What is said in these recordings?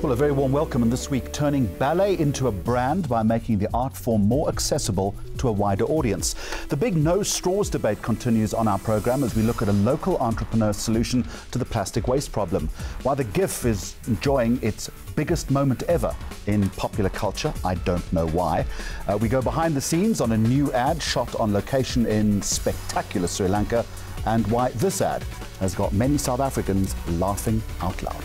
Well, a very warm welcome, and this week turning ballet into a brand by making the art form more accessible to a wider audience. The big no straws debate continues on our program as we look at a local entrepreneur's solution to the plastic waste problem. While the GIF is enjoying its biggest moment ever in popular culture, I don't know why. We go behind the scenes on a new ad shot on location in spectacular Sri Lanka, and why this ad has got many South Africans laughing out loud.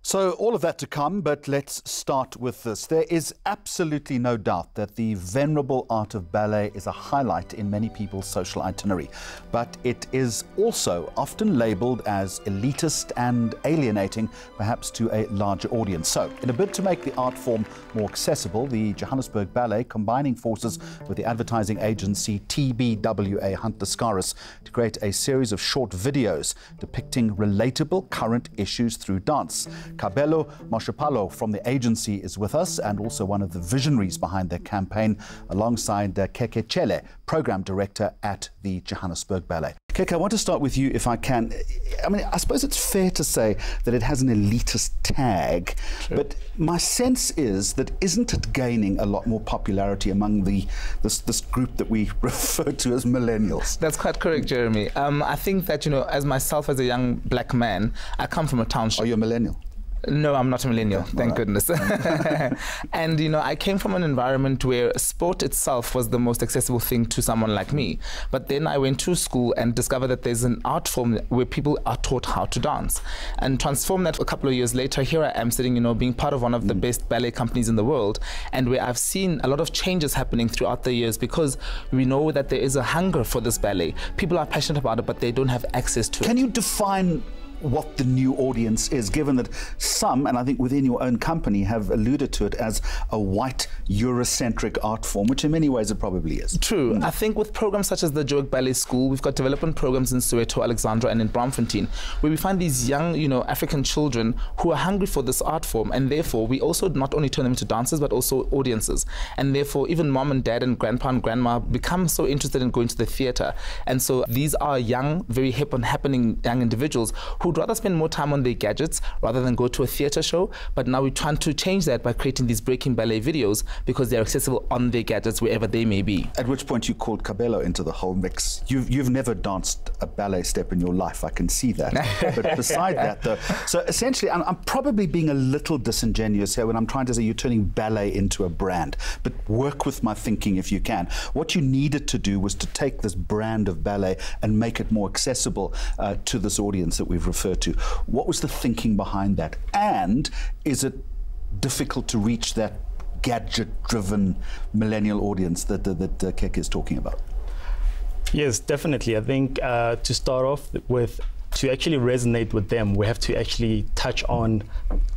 So all of that to come, but let's start with this. There is absolutely no doubt that the venerable art of ballet is a highlight in many people's social itinerary, but it is also often labelled as elitist and alienating, perhaps to a larger audience. So, in a bid to make the art form more accessible, the Joburg Ballet combining forces with the advertising agency TBWA Hunt Lascaris to create a series of short videos depicting relatable current issues through dance. Kabelo Moshapalo from the agency is with us, and also one of the visionaries behind their campaign, alongside Keke Chele, program director at the Joburg Ballet. Keke, I want to start with you if I can. I mean, I suppose it's fair to say that it has an elitist tag, True. But my sense is that isn't it gaining a lot more popularity among this group that we refer to as millennials? That's quite correct, Jeremy. I think that, as myself as a young black man, I come from a township. Are you a millennial? No, I'm not a millennial, thank goodness. And, I came from an environment where sport itself was the most accessible thing to someone like me. But then I went to school and discovered that there's an art form where people are taught how to dance. And transformed that a couple of years later, here I am sitting, being part of one of the best ballet companies in the world, and where I've seen a lot of changes happening throughout the years because we know that there is a hunger for this ballet. People are passionate about it, but they don't have access to it. Can you define what the new audience is, given that some, and I think within your own company, have alluded to it as a white Eurocentric art form, which in many ways it probably is? True. I think with programs such as the Joburg Ballet School, we've got development programs in Soweto, Alexandra, and in Braamfontein, where we find these young, African children who are hungry for this art form, and therefore we also not only turn them into dancers, but also audiences. And therefore even mom and dad and grandpa and grandma become so interested in going to the theatre. And so these are young, very hip and happening young individuals who'd rather spend more time on their gadgets rather than go to a theatre show. But now we're trying to change that by creating these breaking ballet videos because they're accessible on their gadgets wherever they may be. At which point you called Kabelo into the whole mix. You've never danced a ballet step in your life, I can see that. But beside that though, so essentially I'm probably being a little disingenuous here when I'm trying to say you're turning ballet into a brand, but work with my thinking if you can. What you needed to do was to take this brand of ballet and make it more accessible to this audience that we've referred to. What was the thinking behind that? And is it difficult to reach that gadget-driven millennial audience that Keke is talking about? Yes, definitely. I think to start off with, to actually resonate with them, we have to actually touch on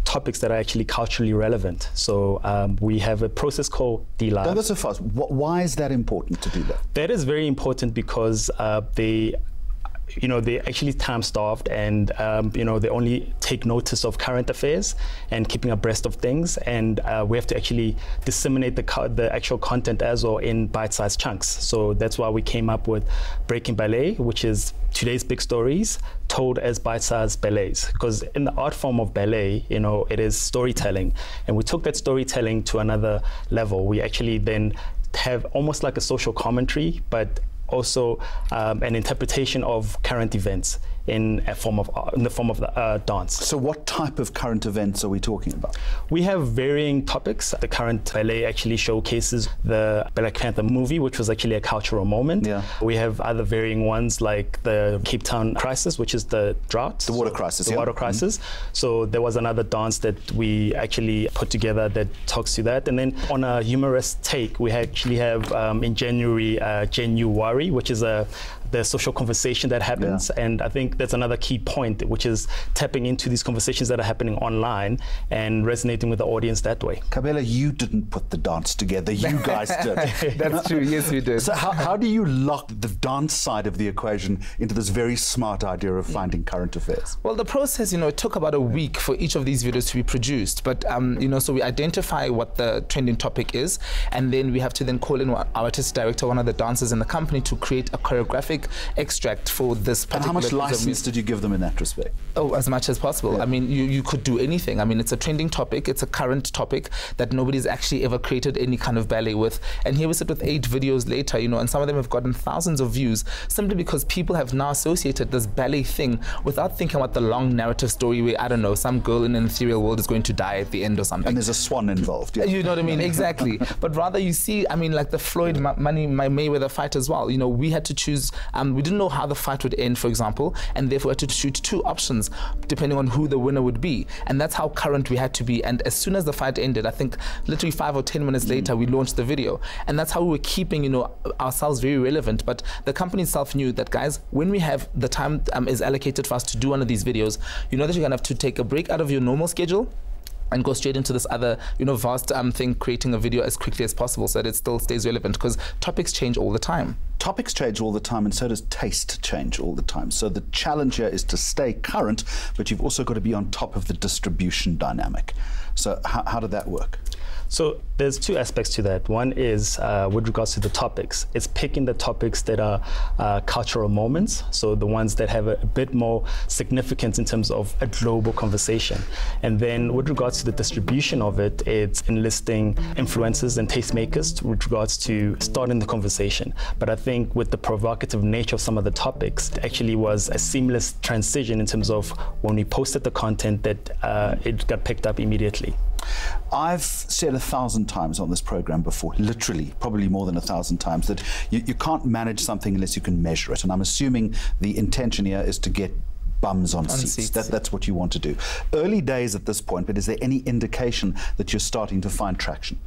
topics that are actually culturally relevant. So we have a process called D-Live. Don't go so fast. Why is that important to do that? That is very important because they're actually time-starved, and they only take notice of current affairs and keeping abreast of things, and we have to actually disseminate the actual content as well in bite-sized chunks. So that's why we came up with Breaking Ballet, which is today's big stories told as bite-sized ballets, because in the art form of ballet, it is storytelling, and we took that storytelling to another level. We actually then have almost like a social commentary, but also an interpretation of current events in the form of dance. So what type of current events are we talking about? We have varying topics. The current ballet actually showcases the Black Panther movie, which was actually a cultural moment. Yeah. We have other varying ones like the Cape Town crisis, which is the drought. The water crisis. The water crisis. So there was another dance that we actually put together that talks to that. And then on a humorous take, we actually have in January, January, which is the social conversation that happens. And I think that's another key point, which is tapping into these conversations that are happening online and resonating with the audience that way. Kabela, you didn't put the dance together, you guys did. That's true, yes we did. So how do you lock the dance side of the equation into this very smart idea of finding current affairs? Well, the process, it took about a week for each of these videos to be produced. But, so we identify what the trending topic is, and then we have to then call in our artistic director, one of the dancers in the company, to create a choreographic extract for this particular. And how much license did you give them in that respect? Oh, as much as possible. Yeah. I mean, you could do anything. I mean, it's a trending topic. It's a current topic that nobody's actually ever created any kind of ballet with. And here we sit with 8 videos later, and some of them have gotten thousands of views simply because people have now associated this ballet thing without thinking about the long narrative story where, I don't know, some girl in an ethereal world is going to die at the end or something. And there's a swan involved. Yeah. You know what I mean? Exactly. But rather you see, I mean, like the Floyd Mayweather fight as well. We had to choose, we didn't know how the fight would end, for example, and therefore had to shoot 2 options depending on who the winner would be. And that's how current we had to be. And as soon as the fight ended, I think literally 5 or 10 minutes later, we launched the video. And that's how we were keeping, ourselves very relevant. But the company itself knew that, guys, when we have the time is allocated for us to do one of these videos, that you're going to have to take a break out of your normal schedule and go straight into this other, vast thing, creating a video as quickly as possible so that it still stays relevant, because topics change all the time. Topics change all the time, and so does taste change all the time. So the challenge here is to stay current, but you've also got to be on top of the distribution dynamic. So how did that work? So there's 2 aspects to that. One is with regards to the topics. It's picking the topics that are cultural moments, so the ones that have a bit more significance in terms of a global conversation. And then with regards to the distribution of it, it's enlisting influencers and tastemakers with regards to starting the conversation. But I think with the provocative nature of some of the topics, it actually was a seamless transition in terms of when we posted the content that it got picked up immediately. I've said 1,000 times on this program before, literally, probably more than 1,000 times, that you can't manage something unless you can measure it. And I'm assuming the intention here is to get bums on seats. That's what you want to do. Early days at this point, but is there any indication that you're starting to find traction?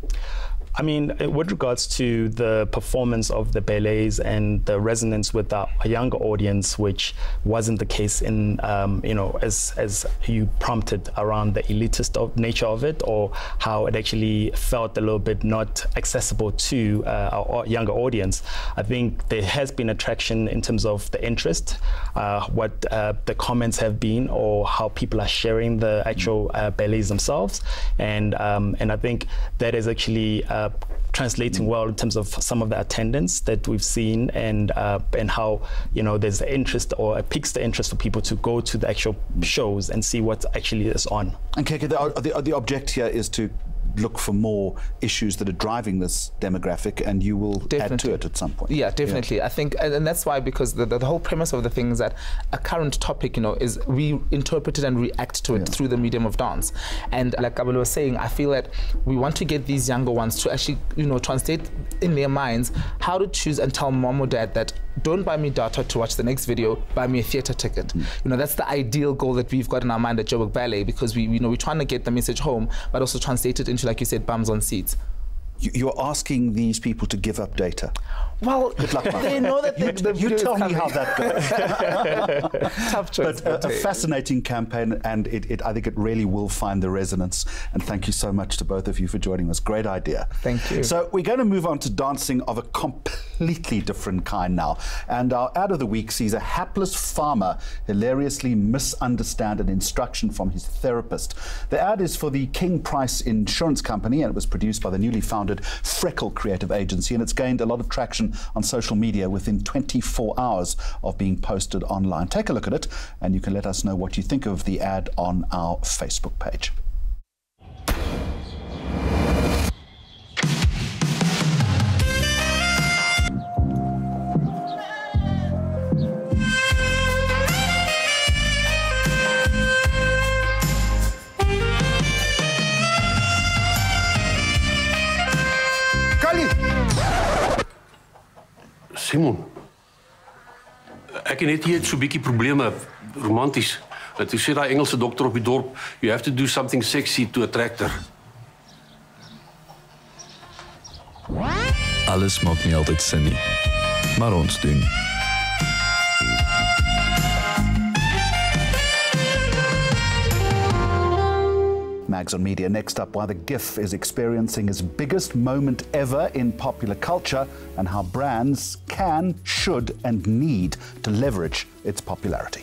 I mean, with regards to the performance of the ballets and the resonance with a younger audience, which wasn't the case in, as you prompted around the elitist nature of it, or how it actually felt a little bit not accessible to our younger audience, I think there has been attraction in terms of the interest, what the comments have been, or how people are sharing the actual ballets themselves, and I think that is actually translating well in terms of some of the attendance that we've seen, and how there's the interest, or it piques the interest for people to go to the actual shows and see what actually is on. And Keke, the object here is to look for more issues that are driving this demographic, and you will add to it at some point. Yeah, definitely. Yeah. I think, and that's why, because the whole premise of the thing is that a current topic, is we interpret it and react to it through the medium of dance. And like Kabela was saying, I feel that we want to get these younger ones to actually, translate in their minds how to choose and tell mom or dad that don't buy me data to watch the next video, buy me a theatre ticket. That's the ideal goal that we've got in our mind at Joburg Ballet, because we're trying to get the message home, but also translate it into, like you said, bums on seats. You're asking these people to give up data. Well, good luck, they know that you tell me how that goes. Tough choice. But a fascinating campaign, and I think it really will find the resonance. And thank you so much to both of you for joining us. Great idea. Thank you. So we're going to move on to dancing of a completely different kind now. And our ad of the week sees a hapless farmer hilariously misunderstand an instruction from his therapist. The ad is for the King Price Insurance Company, and it was produced by the newly founded Freckle Creative Agency, and it's gained a lot of traction on social media within 24 hours of being posted online. Take a look at it, and you can let us know what you think of the ad on our Facebook page. Simon, ek het net hier so 'n bietjie probleme, romanties. En toe sê daai Engelse dokter op die dorp, you have to do something sexy to attract her. Alles maak nie altyd sin nie, maar ons doen. Mags on Media. Next up, why the GIF is experiencing its biggest moment ever in popular culture and how brands can, should and need to leverage its popularity.